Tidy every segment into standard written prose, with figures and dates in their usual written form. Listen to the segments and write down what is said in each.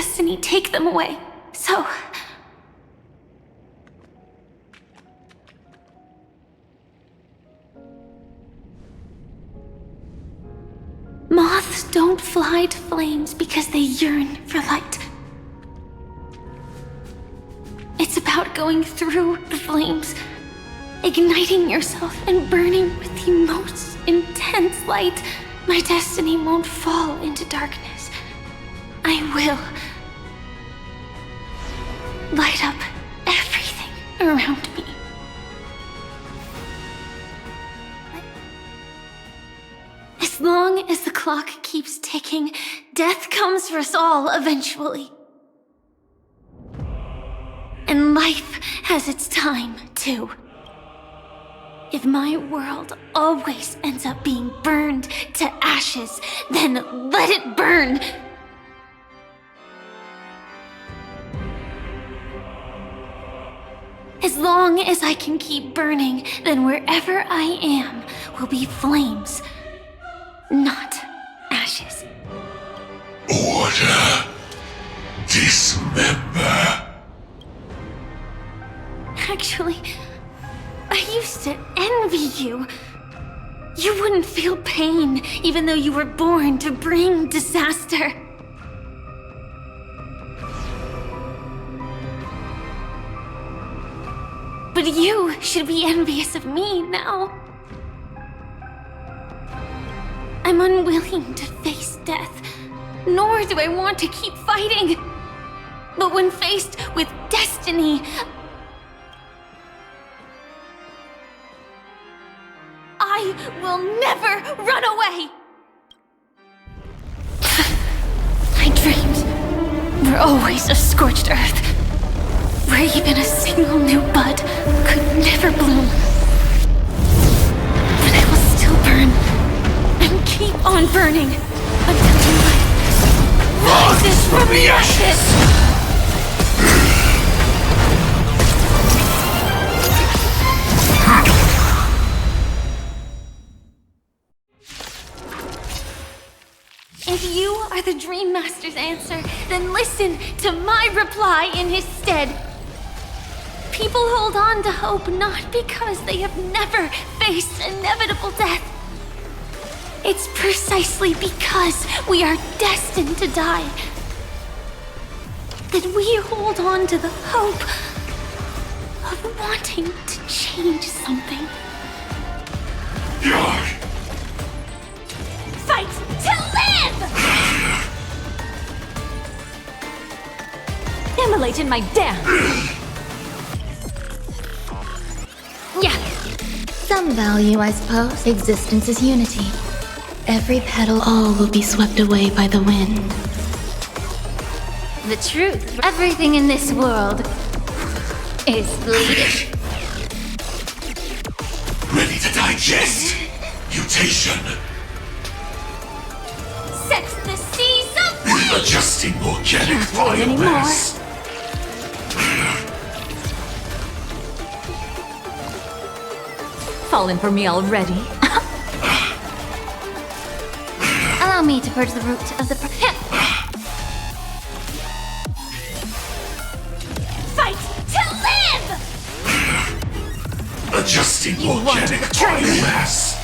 destiny take them away. So... Moths don't fly to flames because they yearn for light. It's about going through the flames, igniting yourself and burning with the most intense light. My destiny won't fall into darkness. I will light up everything around me. As long as the clock keeps ticking, death comes for us all eventually. And life has its time, too. If my world always ends up being burned to ashes, then let it burn! As long as I can keep burning, then wherever I am will be flames, not ashes. Order. Dismember. Actually, I used to envy you. You wouldn't feel pain, even though you were born to bring disaster. But you should be envious of me now. I'm unwilling to face death, nor do I want to keep fighting. But when faced with destiny, I will never run away! My dreams were always of scorched earth, where even a single new bud could never bloom. But I will still burn, and keep on burning, until life rises from the ashes! If you are the Dream Master's answer, then listen to my reply in his stead. People hold on to hope not because they have never faced inevitable death. It's precisely because we are destined to die that we hold on to the hope of wanting to change something. Fight to live! Immolate in my dance! Yeah. Some value, I suppose. Existence is unity. Every petal, all will be swept away by the wind. The truth. Everything in this world is bleeding. Ready to digest. Mutation. Set the seas of Adjusting organic biomass. Fallen for me already? Allow me to purge the root of the Fight to live! Adjusting organic biomass.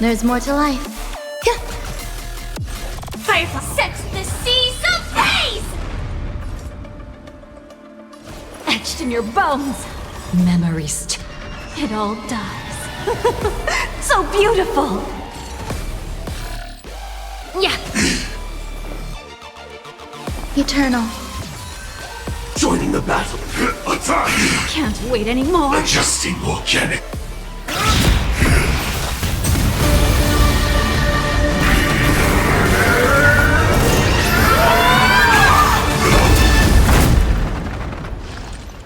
There's more to life. Firefly sets the seas of phase! Etched in your bones. Memories. It all dies. So beautiful! Yeah. Eternal. Joining the battle. Attack! Can't wait anymore. Adjusting organic.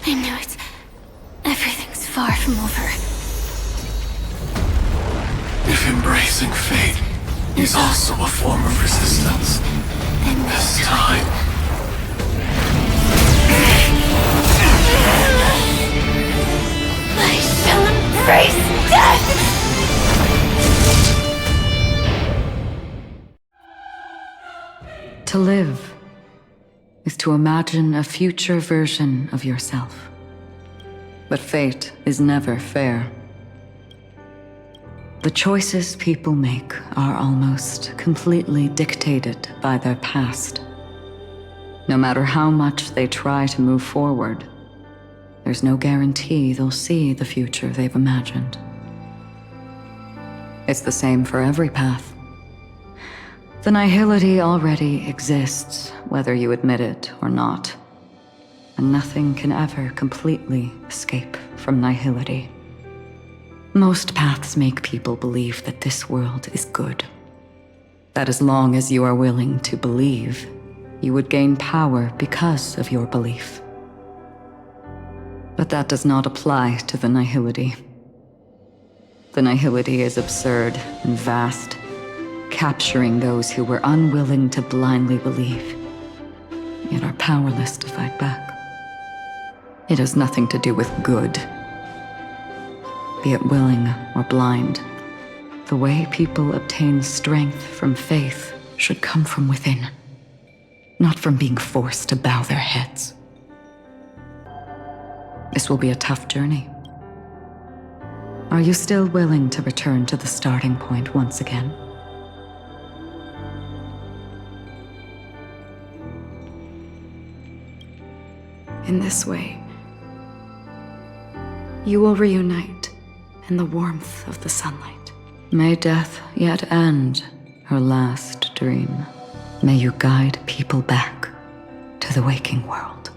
I knew it. Everything's far from over. If embracing fate is also a form of resistance, Then this time... I shall embrace To live is to imagine a future version of yourself. But fate is never fair. The choices people make are almost completely dictated by their past. No matter how much they try to move forward, there's no guarantee they'll see the future they've imagined. It's the same for every path. The nihility already exists, whether you admit it or not. And nothing can ever completely escape from nihility. Most paths make people believe that this world is good. That as long as you are willing to believe, you would gain power because of your belief. But that does not apply to the nihility. The nihility is absurd and vast, capturing those who were unwilling to blindly believe, yet are powerless to fight back. It has nothing to do with good. Be it willing or blind, the way people obtain strength from faith should come from within, not from being forced to bow their heads. This will be a tough journey. Are you still willing to return to the starting point once again? In this way, you will reunite in the warmth of the sunlight. May death yet end her last dream. May you guide people back to the waking world.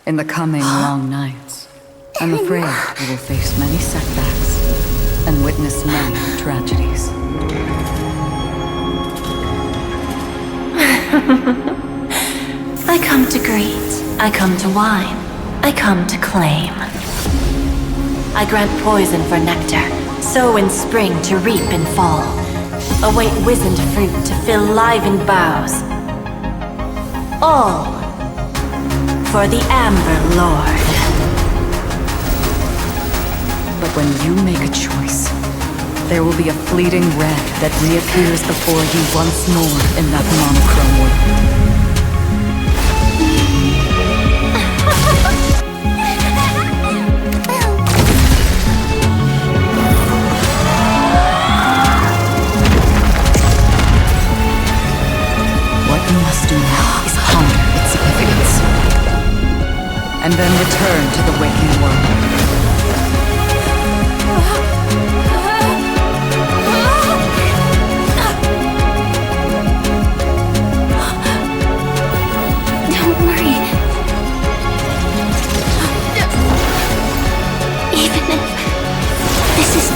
In the coming long nights, I'm afraid you will face many setbacks and witness many tragedies. I come to greet, I come to wine, I come to claim. I grant poison for nectar, sow in spring to reap in fall. Await wizened fruit to fill livened boughs. All for the Amber Lord. But when you make a choice, there will be a fleeting red that reappears before you once more in that monochrome world. What you must do now is ponder its significance, and then return to the waking world.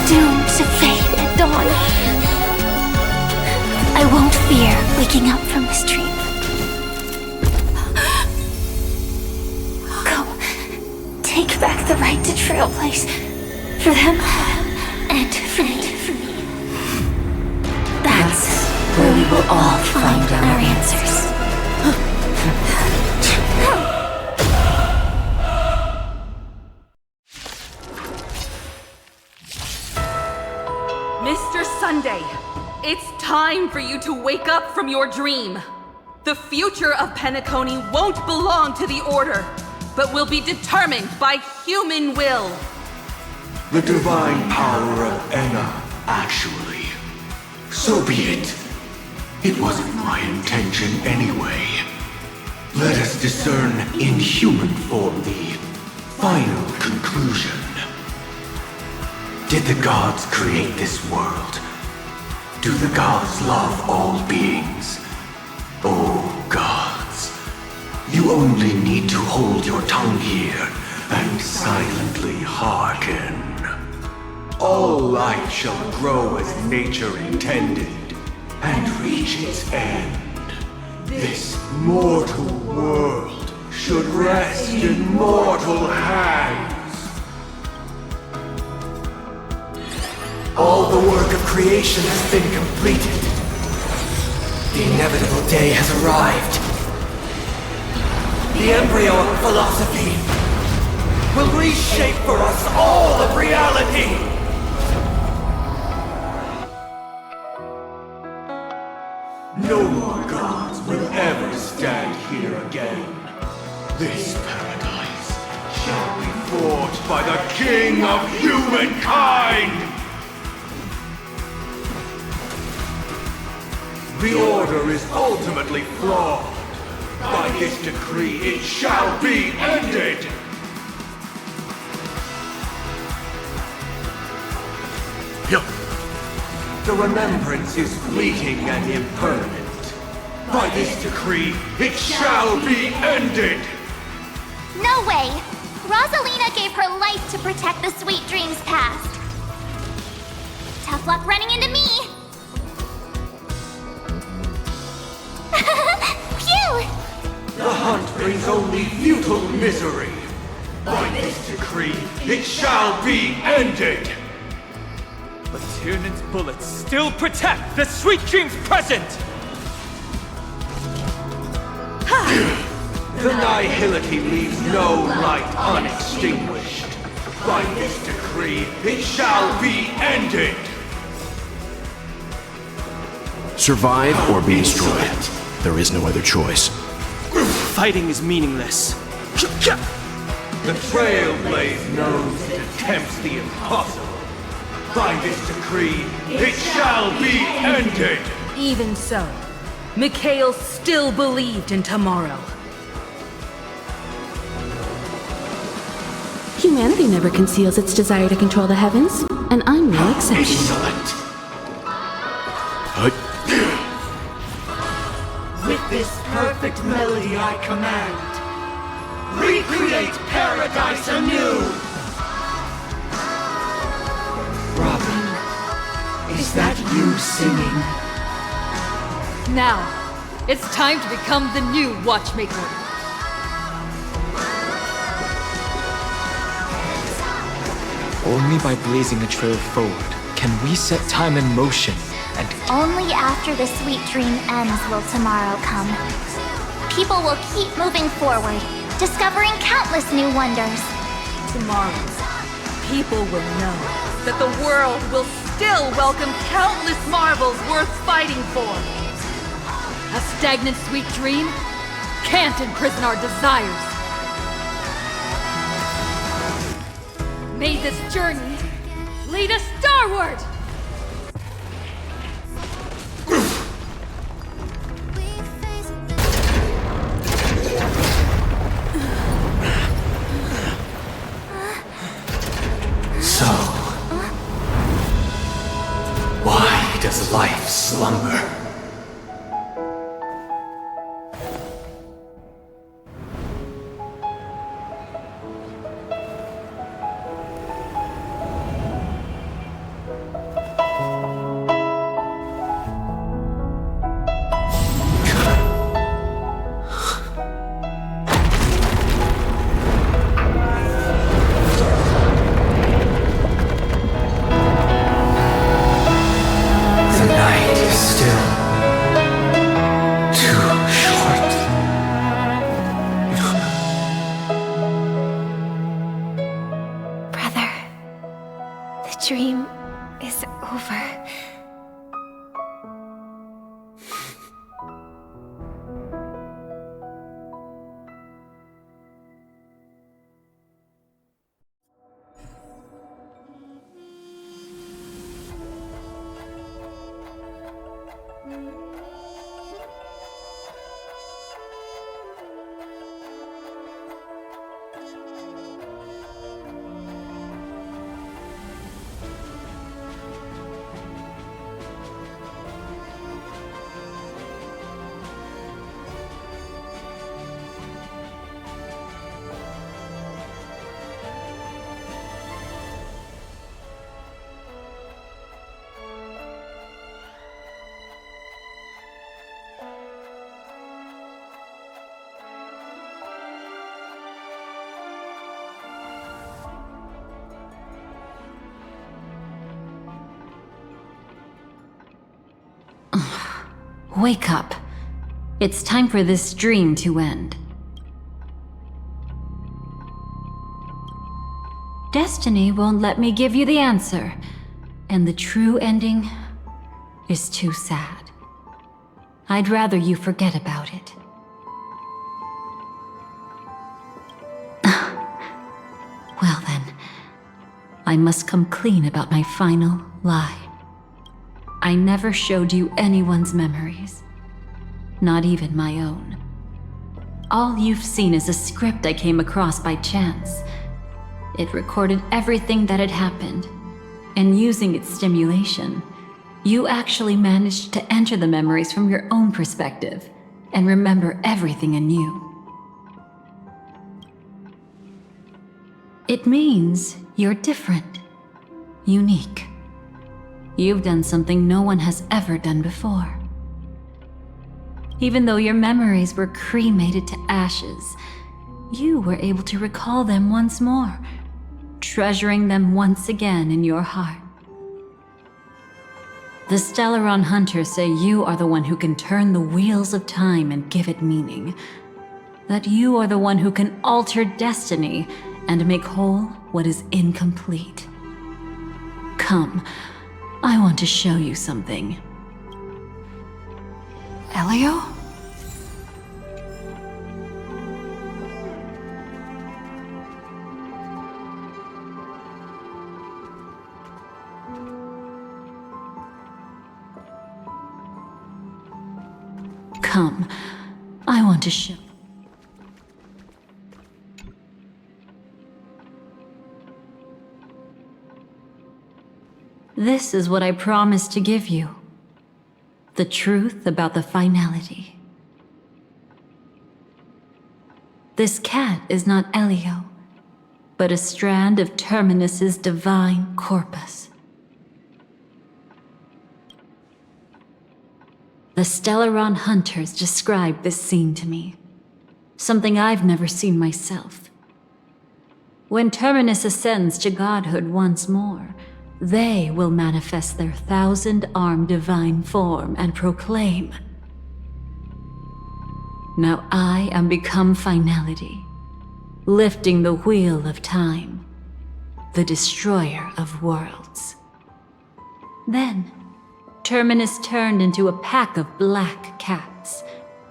Doomed to fade at dawn. I won't fear waking up from this dream. Go, take back the right to Trailblaze for them and for me. That's where we will all find our answers. Mr. Sunday, it's time for you to wake up from your dream. The future of Penacony won't belong to the Order, but will be determined by human will. The divine power of Enna, actually. So be it. It wasn't my intention anyway. Let us discern in human form the final conclusion. Did the gods create this world? Do the gods love all beings? Oh gods, you only need to hold your tongue here and silently hearken. All life shall grow as nature intended and reach its end. This mortal world should rest in mortal hands. All the work of creation has been completed. The inevitable day has arrived. The embryo of philosophy will reshape for us all of reality. No more gods will ever stand here again. This paradise shall be forged by the King of Humankind! The order is ultimately flawed. By this decree, it shall be ended! The remembrance is fleeting and impermanent. By this decree, it shall be ended! No way! Rosalina gave her life to protect the sweet dreams past. Tough luck running into me! Phew! The hunt brings only futile misery. By this decree, it shall be ended! But Tiernan's bullets still protect the Sweet Dreams present! The nihility leaves no light unextinguished. By this decree, it shall be ended! Survive or be destroyed. There is no other choice. Fighting is meaningless. The Trailblaze knows it attempts the impossible. By this decree, it shall be ended! Even so, Mikhail still believed in tomorrow. Humanity never conceals its desire to control the heavens, and I'm no exception. Excellent! With this perfect melody I command, recreate paradise anew! Robin, is that you singing? Now, it's time to become the new Watchmaker. Only by blazing a trail forward can we set time in motion and... Only after the sweet dream ends will tomorrow come. People will keep moving forward, discovering countless new wonders. Tomorrow, people will know that the world will still welcome countless marvels worth fighting for. A stagnant sweet dream can't imprison our desires. May this journey lead us starward! So, why does life slumber? Dream is over. Wake up. It's time for this dream to end. Destiny won't let me give you the answer, and the true ending is too sad. I'd rather you forget about it. Well then, I must come clean about my final lie. I never showed you anyone's memories, not even my own. All you've seen is a script I came across by chance. It recorded everything that had happened, and using its stimulation, you actually managed to enter the memories from your own perspective and remember everything anew. It means you're different, unique. You've done something no one has ever done before. Even though your memories were cremated to ashes, you were able to recall them once more, treasuring them once again in your heart. The Stellaron Hunters say you are the one who can turn the wheels of time and give it meaning. That you are the one who can alter destiny and make whole what is incomplete. Come, I want to show you something. Elio? Come, I want to show. This is what I promised to give you. The truth about the finality. This cat is not Elio, but a strand of Terminus's divine corpus. The Stellaron Hunters described this scene to me, something I've never seen myself. When Terminus ascends to godhood once more, they will manifest their 1,000-armed divine form and proclaim, "Now I am become finality, lifting the wheel of time, the destroyer of worlds." Then, Terminus turned into a pack of black cats,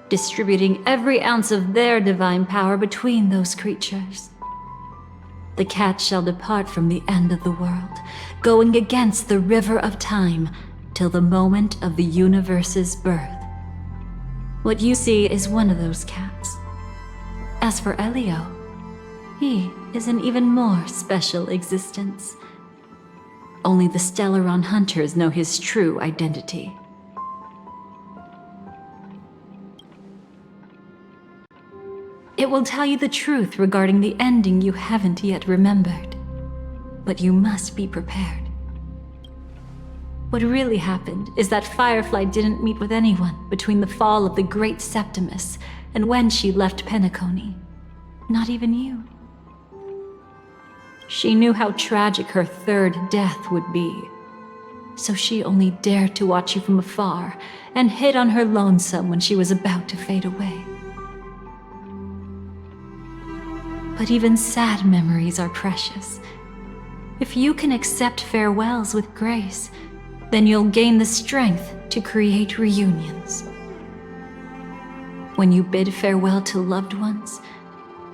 distributing every ounce of their divine power between those creatures. The cats shall depart from the end of the world, going against the river of time till the moment of the universe's birth. What you see is one of those cats. As for Elio, he is an even more special existence. Only the Stellaron Hunters know his true identity. It will tell you the truth regarding the ending you haven't yet remembered. But you must be prepared. What really happened is that Firefly didn't meet with anyone between the fall of the Great Septimus and when she left Penacony. Not even you. She knew how tragic her third death would be. So she only dared to watch you from afar and hid on her lonesome when she was about to fade away. But even sad memories are precious. If you can accept farewells with grace, then you'll gain the strength to create reunions. When you bid farewell to loved ones,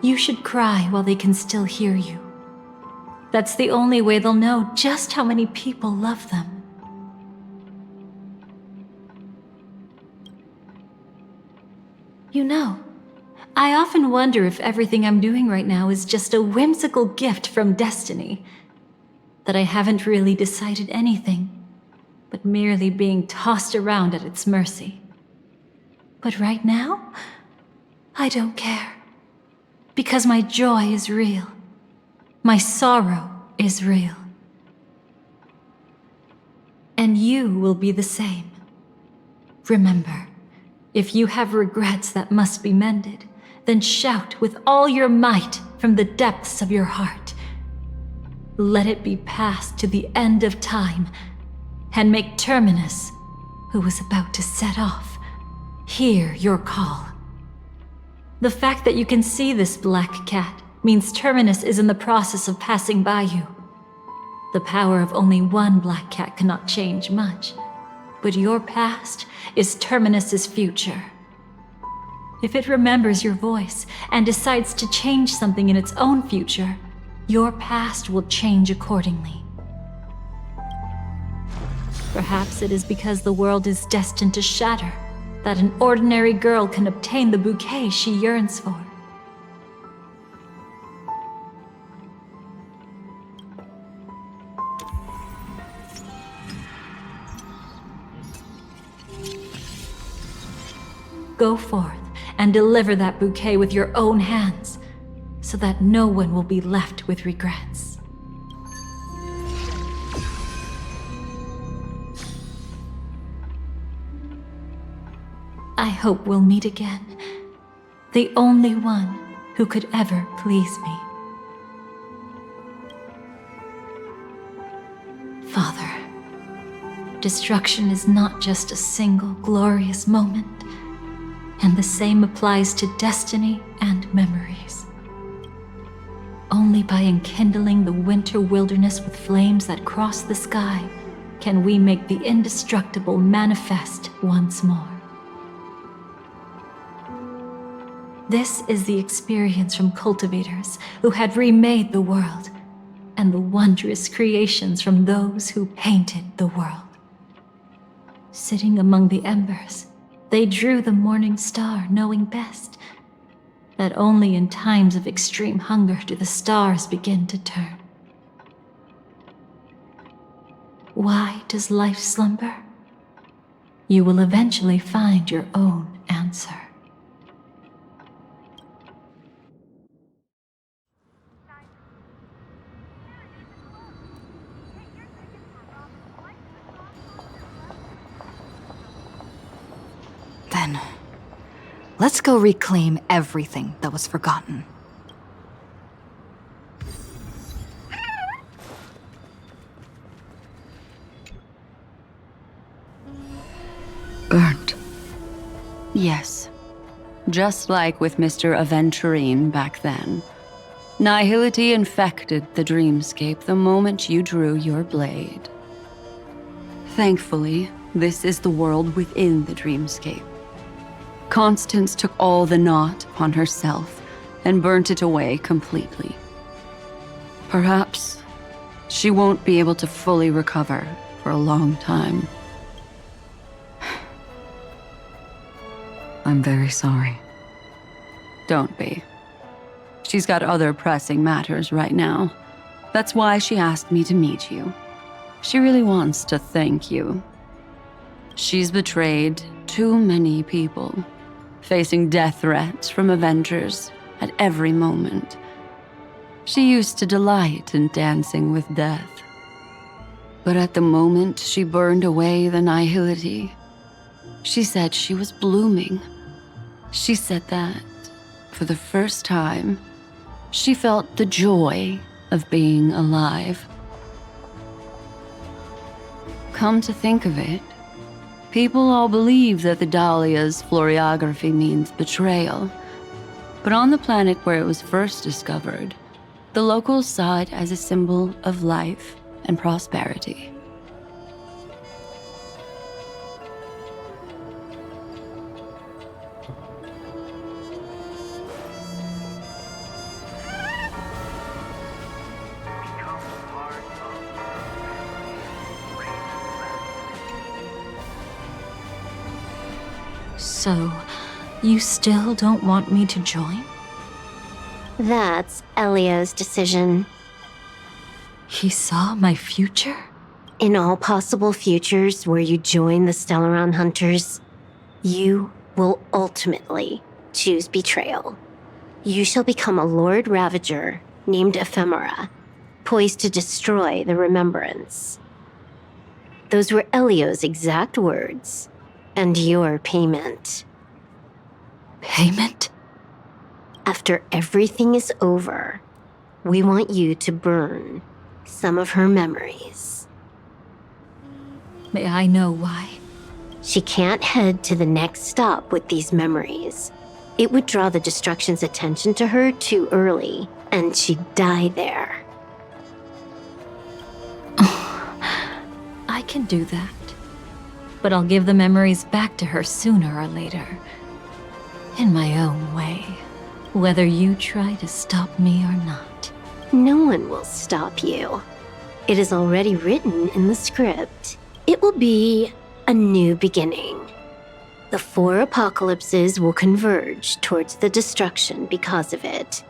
you should cry while they can still hear you. That's the only way they'll know just how many people love them. You know, I often wonder if everything I'm doing right now is just a whimsical gift from destiny. That I haven't really decided anything, but merely being tossed around at its mercy. But right now, I don't care. Because my joy is real. My sorrow is real. And you will be the same. Remember, if you have regrets that must be mended, then shout with all your might from the depths of your heart. Let it be passed to the end of time, and make Terminus, who was about to set off, hear your call. The fact that you can see this black cat means Terminus is in the process of passing by you. The power of only one black cat cannot change much, But your past is Terminus's future. If it remembers your voice and decides to change something in its own future, your past will change accordingly. Perhaps it is because the world is destined to shatter that an ordinary girl can obtain the bouquet she yearns for. Go forth and deliver that bouquet with your own hands, so that no one will be left with regrets. I hope we'll meet again, the only one who could ever please me. Father, destruction is not just a single glorious moment, and the same applies to destiny and memories. Only by enkindling the winter wilderness with flames that cross the sky can we make the indestructible manifest once more. This is the experience from cultivators who had remade the world, and the wondrous creations from those who painted the world. Sitting among the embers, they drew the morning star, knowing best that only in times of extreme hunger do the stars begin to turn. Why does life slumber? You will eventually find your own answer. Then, let's go reclaim everything that was forgotten. Burnt. Yes. Just like with Mr. Aventurine back then. Nihility infected the dreamscape the moment you drew your blade. Thankfully, this is the world within the dreamscape. Constance took all the knot upon herself and burnt it away completely. Perhaps she won't be able to fully recover for a long time. I'm very sorry. Don't be. She's got other pressing matters right now. That's why she asked me to meet you. She really wants to thank you. She's betrayed too many people, facing death threats from Avengers at every moment. She used to delight in dancing with death. But at the moment she burned away the nihility, she said she was blooming. She said that, for the first time, she felt the joy of being alive. Come to think of it, people all believe that the Dahlia's floriography means betrayal. But on the planet where it was first discovered, the locals saw it as a symbol of life and prosperity. So, you still don't want me to join? That's Elio's decision. He saw my future? In all possible futures where you join the Stellaron Hunters, you will ultimately choose betrayal. You shall become a Lord Ravager named Ephemera, poised to destroy the Remembrance. Those were Elio's exact words. And your payment. Payment? After everything is over, we want you to burn some of her memories. May I know why? She can't head to the next stop with these memories. It would draw the Destruction's attention to her too early, and she'd die there. I can do that. but I'll give the memories back to her sooner or later. In my own way. Whether you try to stop me or not. No one will stop you. It is already written in the script. It will be a new beginning. The 4 apocalypses will converge towards the destruction because of it,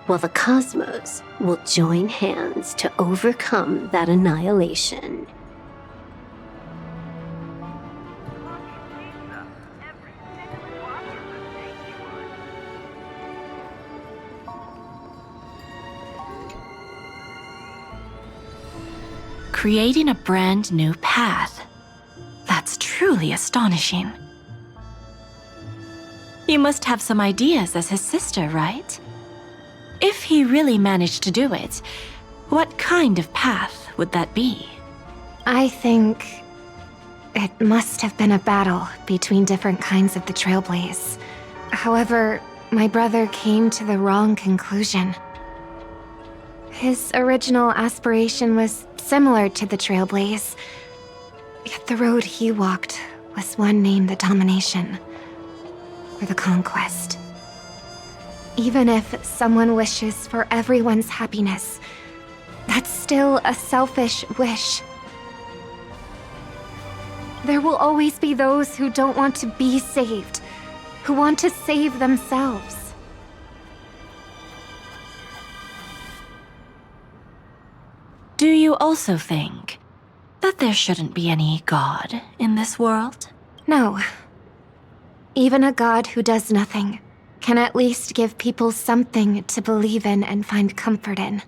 while the cosmos will join hands to overcome that annihilation. Creating a brand new path. That's truly astonishing. You must have some ideas as his sister, right? If he really managed to do it, what kind of path would that be? I think it must have been a battle between different kinds of the Trailblaze. However, my brother came to the wrong conclusion. His original aspiration was similar to the Trailblaze, yet the road he walked was one named the Domination, or the Conquest. Even if someone wishes for everyone's happiness, that's still a selfish wish. There will always be those who don't want to be saved, who want to save themselves. Do you also think that there shouldn't be any god in this world? No. Even a god who does nothing can at least give people something to believe in and find comfort in.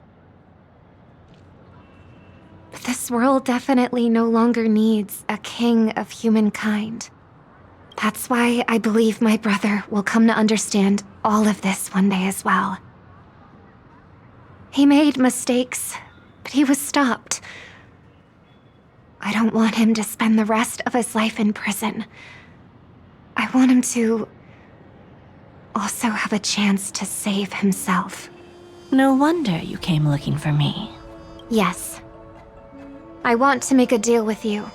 But this world definitely no longer needs a king of humankind. That's why I believe my brother will come to understand all of this one day as well. He made mistakes, but he was stopped. I don't want him to spend the rest of his life in prison. I want him to also have a chance to save himself. No wonder you came looking for me. Yes. I want to make a deal with you.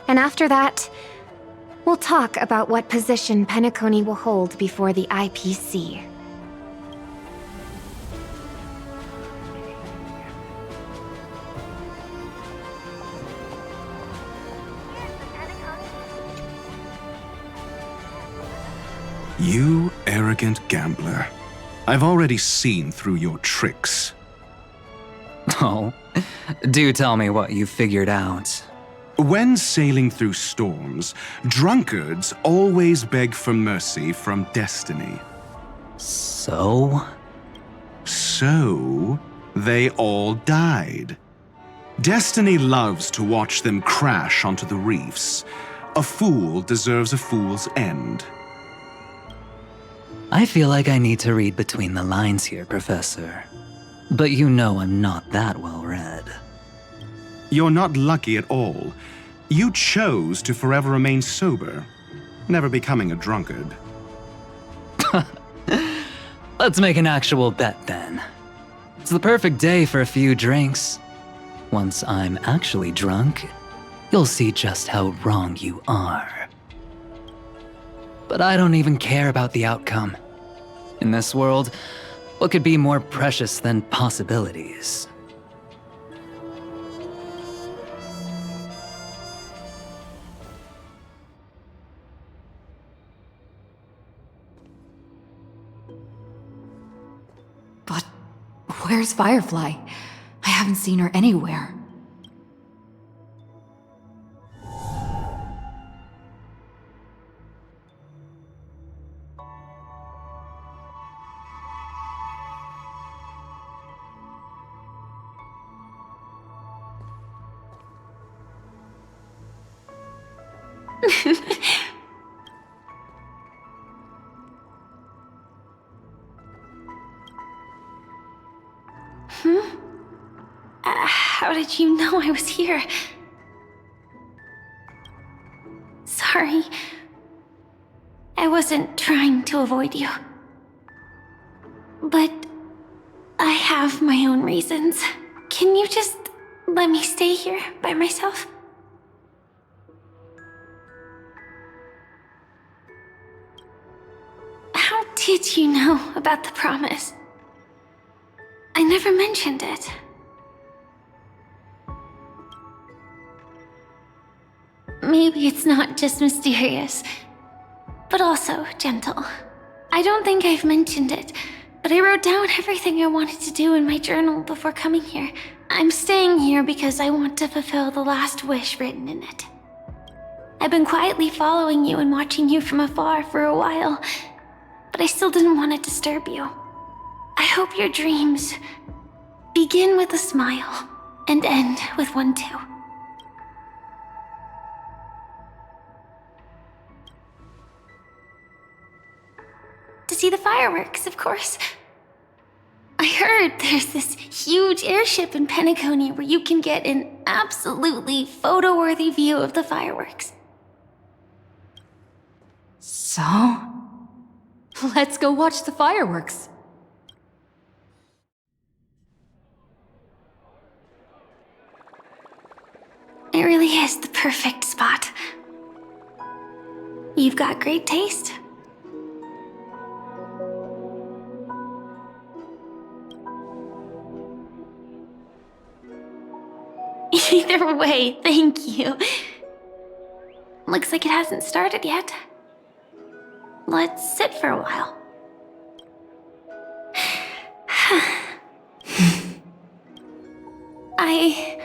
And after that, we'll talk about what position Penacony will hold before the IPC. You arrogant gambler. I've already seen through your tricks. Oh, do tell me what you figured out. When sailing through storms, drunkards always beg for mercy from destiny. So? So, they all died. Destiny loves to watch them crash onto the reefs. A fool deserves a fool's end. I feel like I need to read between the lines here, Professor. But you know I'm not that well read. You're not lucky at all. You chose to forever remain sober, never becoming a drunkard. Let's make an actual bet then. It's the perfect day for a few drinks. Once I'm actually drunk, you'll see just how wrong you are. But I don't even care about the outcome. In this world, what could be more precious than possibilities? But where's Firefly? I haven't seen her anywhere. How did you know I was here? Sorry. I wasn't trying to avoid you. But I have my own reasons. Can you just let me stay here by myself? did you know about the promise? I never mentioned it. Maybe it's not just mysterious, but also gentle. I don't think I've mentioned it, but I wrote down everything I wanted to do in my journal before coming here. I'm staying here because I want to fulfill the last wish written in it. I've been quietly following you and watching you from afar for a while, but I still didn't want to disturb you. I hope your dreams begin with a smile and end with one too. To see the fireworks, of course. I heard there's this huge airship in Penacony where you can get an absolutely photo-worthy view of the fireworks. So, let's go watch the fireworks. It really is the perfect spot. You've got great taste. Either way, thank you. Looks like it hasn't started yet. Let's sit for a while. I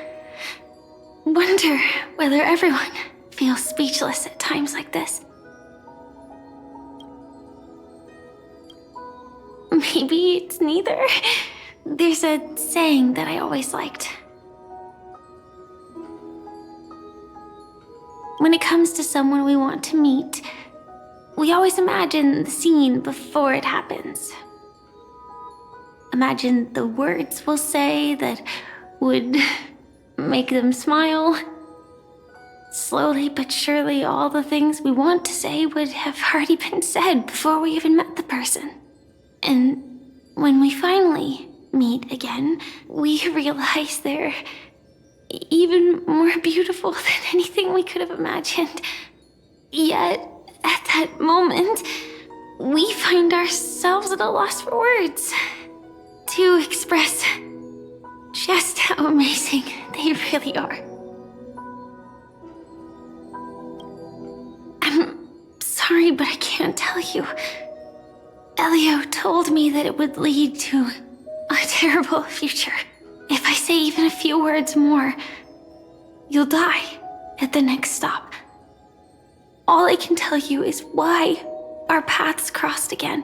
wonder whether everyone feels speechless at times like this. Maybe it's neither. There's a saying that I always liked. When it comes to someone we want to meet, we always imagine the scene before it happens. Imagine the words we'll say that would make them smile. Slowly but surely, all the things we want to say would have already been said before we even met the person. And when we finally meet again, we realize they're even more beautiful than anything we could have imagined. Yet, at that moment, we find ourselves at a loss for words to express just how amazing they really are. I'm sorry, but I can't tell you. Elio told me that it would lead to a terrible future. If I say even a few words more, you'll die at the next stop. All I can tell you is why our paths crossed again.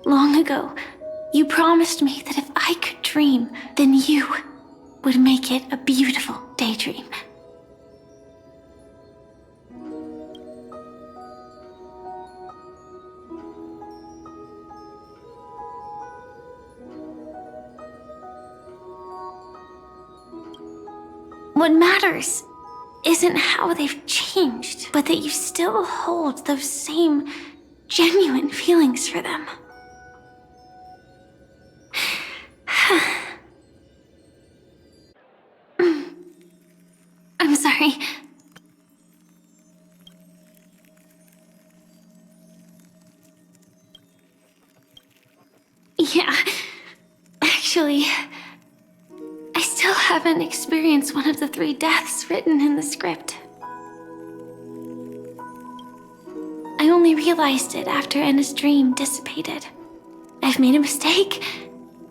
Long ago, you promised me that if I could dream, then you would make it a beautiful daydream. What matters isn't how they've changed, but that you still hold those same genuine feelings for them. I'm sorry. Yeah, actually, I still haven't experienced one of the 3 deaths written in the script. I only realized it after Anna's dream dissipated. I've made a mistake.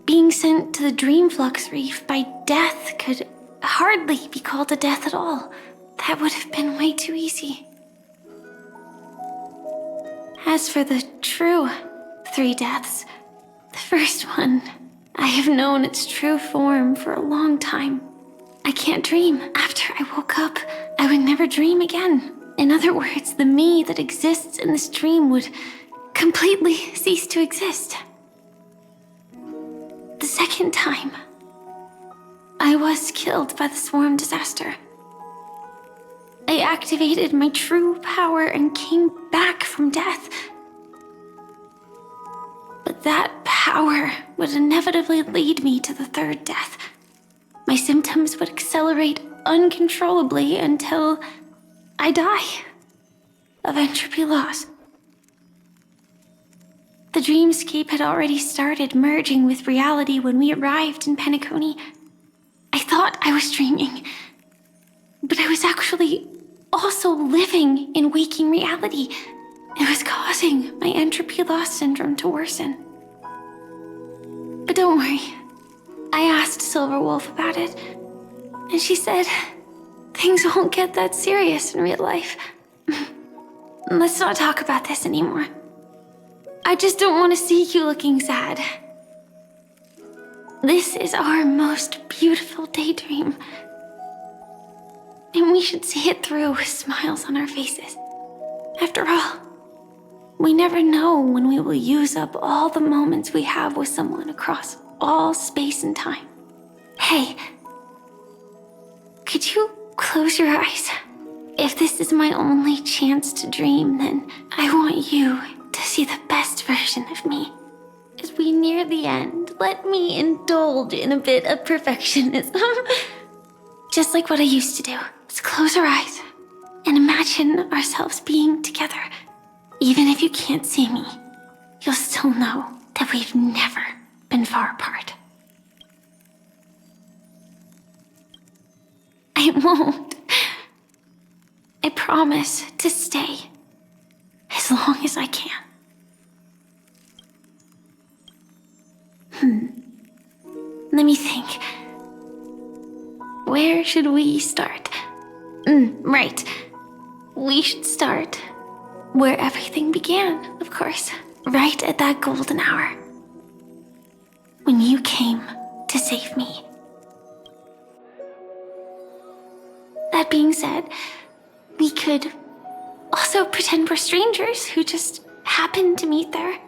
Being sent to the Dream Flux Reef by death could hardly be called a death at all. That would have been way too easy. As for the true 3 deaths, the first one, I have known its true form for a long time. I can't dream. After I woke up, I would never dream again. In other words, the me that exists in this dream would completely cease to exist. The second time, I was killed by the swarm disaster. I activated my true power and came back from death. But that power would inevitably lead me to the 3rd death. My symptoms would accelerate uncontrollably until I die of entropy loss. The dreamscape had already started merging with reality when we arrived in Penacony. I thought I was dreaming, but I was actually also living in waking reality. It was causing my entropy loss syndrome to worsen. But don't worry, I asked Silverwolf about it, and she said things won't get that serious in real life. Let's not talk about this anymore. I just don't want to see you looking sad. This is our most beautiful daydream, and we should see it through with smiles on our faces. After all, we never know when we will use up all the moments we have with someone across all space and time. Hey, could you close your eyes? If this is my only chance to dream, then I want you to see the best version of me. As we near the end, let me indulge in a bit of perfectionism. Just like what I used to do. Let's close our eyes and imagine ourselves being together. Even if you can't see me, you'll still know that we've never been far apart. I won't. I promise to stay as long as I can. Let me think. Where should we start? Right. We should start where everything began, of course. Right at that golden hour. When you came to save me. That being said, we could also pretend we're strangers who just happened to meet there.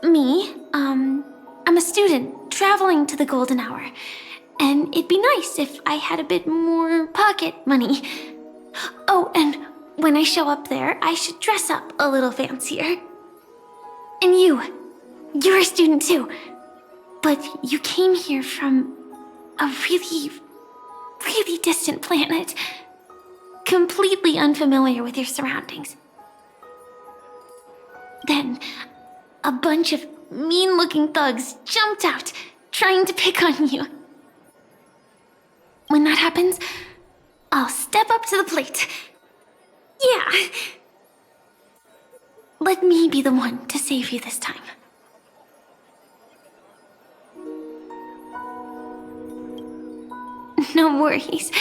Me, I'm a student traveling to the golden hour, and it'd be nice if I had a bit more pocket money. Oh, and when I show up there, I should dress up a little fancier. And you're a student too, but you came here from a really, really distant planet, completely unfamiliar with your surroundings. Then, a bunch of mean-looking thugs jumped out, trying to pick on you. When that happens, I'll step up to the plate. Yeah. Let me be the one to save you this time. No worries.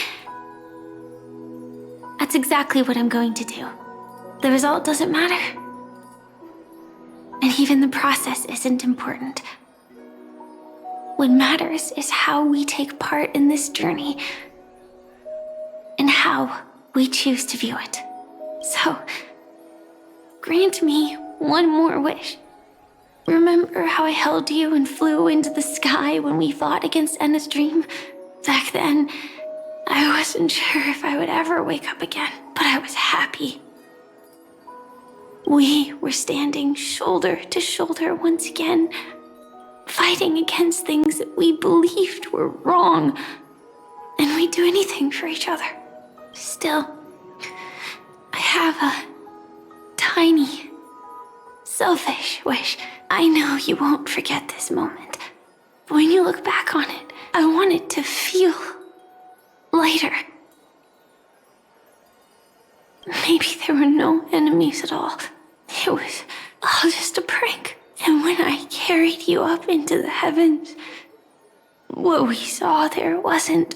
That's exactly what I'm going to do. The result doesn't matter. And even the process isn't important. What matters is how we take part in this journey and how we choose to view it. So, grant me one more wish. Remember how I held you and flew into the sky when we fought against Enna's dream? Back then, I wasn't sure if I would ever wake up again, but I was happy. We were standing shoulder to shoulder once again, fighting against things that we believed were wrong, and we'd do anything for each other. Still, I have a tiny, selfish wish. I know you won't forget this moment, but when you look back on it, I want it to feel lighter. Maybe there were no enemies at all. It was all just a prank. And when I carried you up into the heavens, what we saw there wasn't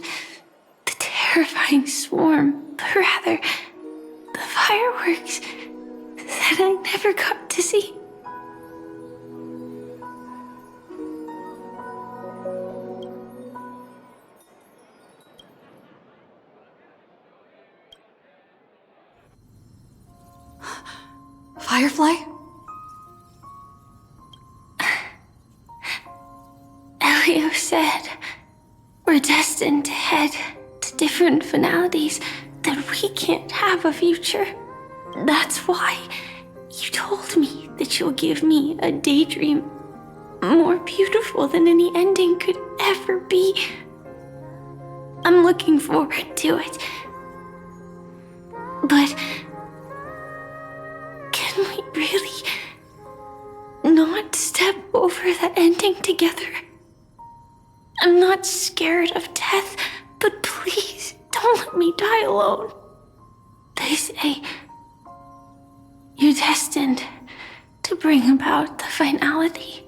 the terrifying swarm, but rather the fireworks that I never got to see. Firefly? Elio said we're destined to head to different finalities, that we can't have a future. That's why you told me that you'll give me a daydream more beautiful than any ending could ever be. A I'm looking forward to it. But can we really not step over the ending together? I'm not scared of death, but please don't let me die alone. They say you're destined to bring about the finality,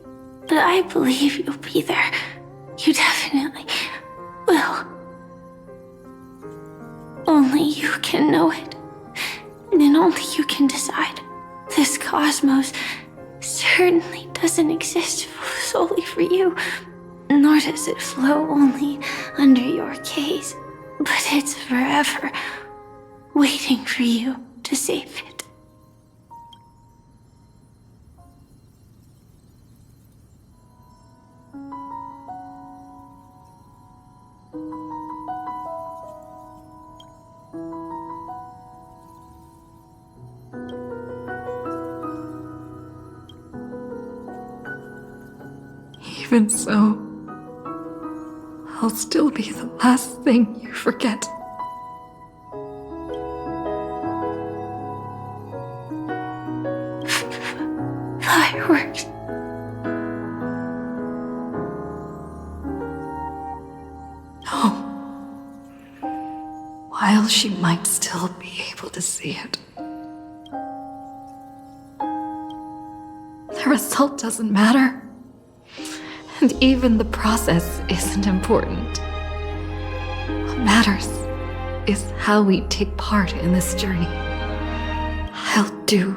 but I believe you'll be there. You definitely will. Only you can know it, and only you can decide. This cosmos certainly doesn't exist solely for you, nor does it flow only under your gaze, but it's forever waiting for you to save it. Even so, I'll still be the last thing you forget. Fireworks. No. While she might still be able to see it, the result doesn't matter. And even the process isn't important. What matters is how we take part in this journey. I'll do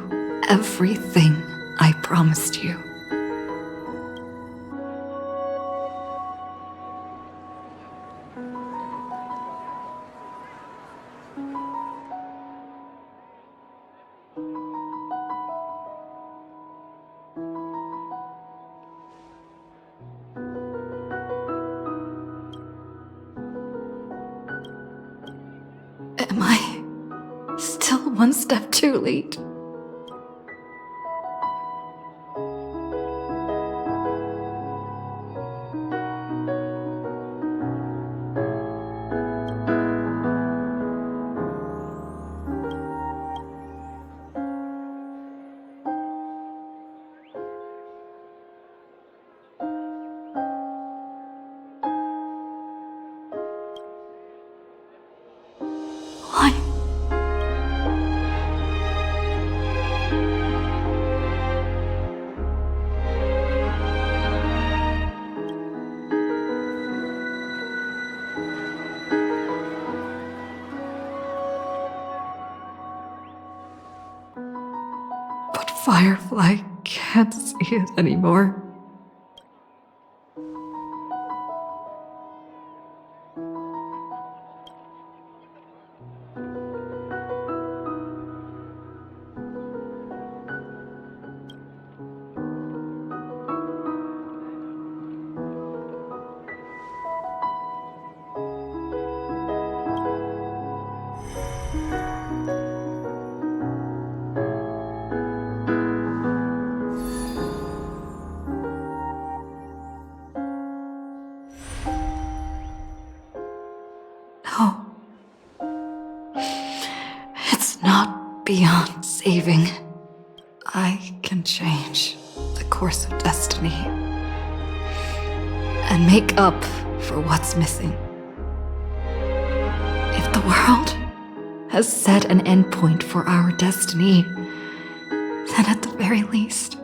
everything I promised you. Am I still one step too late? Why? But Firefly can't see it anymore. No. It's not beyond saving. I can change the course of destiny and make up for what's missing. If the world has set an endpoint for our destiny, then at the very least,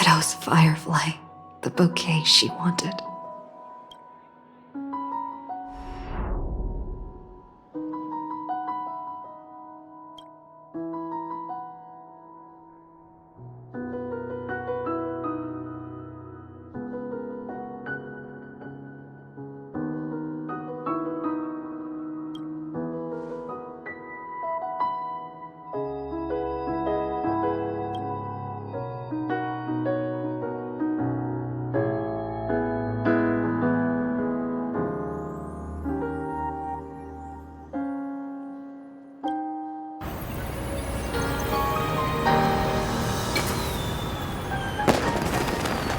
it owes Firefly the bouquet she wanted.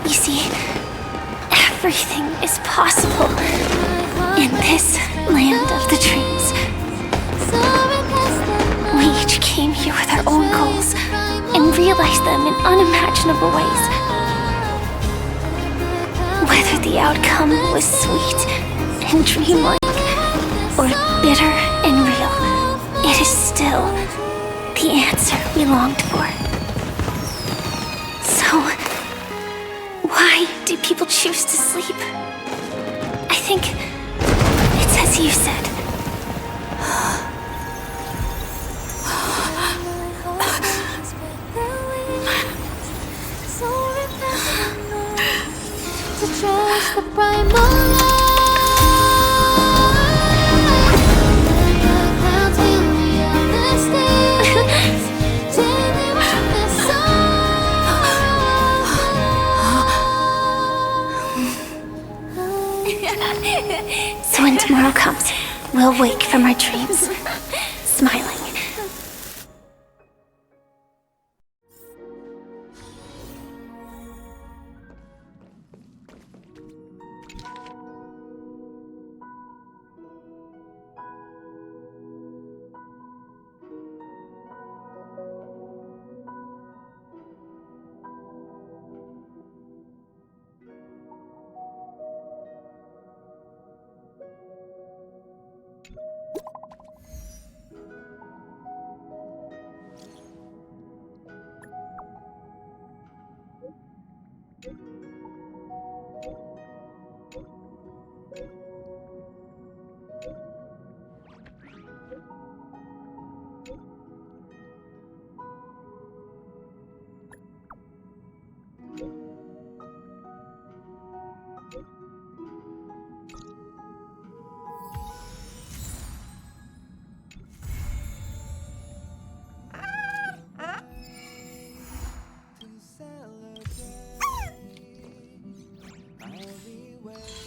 You see, everything is possible in this land of the dreams. We each came here with our own goals and realized them in unimaginable ways. Whether the outcome was sweet and dreamlike or bitter and real, it is still the answer we longed for. So, why do people choose to sleep? I think it's as you said. To trust the primal So when tomorrow comes, we'll wake from our dreams, smiling. I'll be waiting.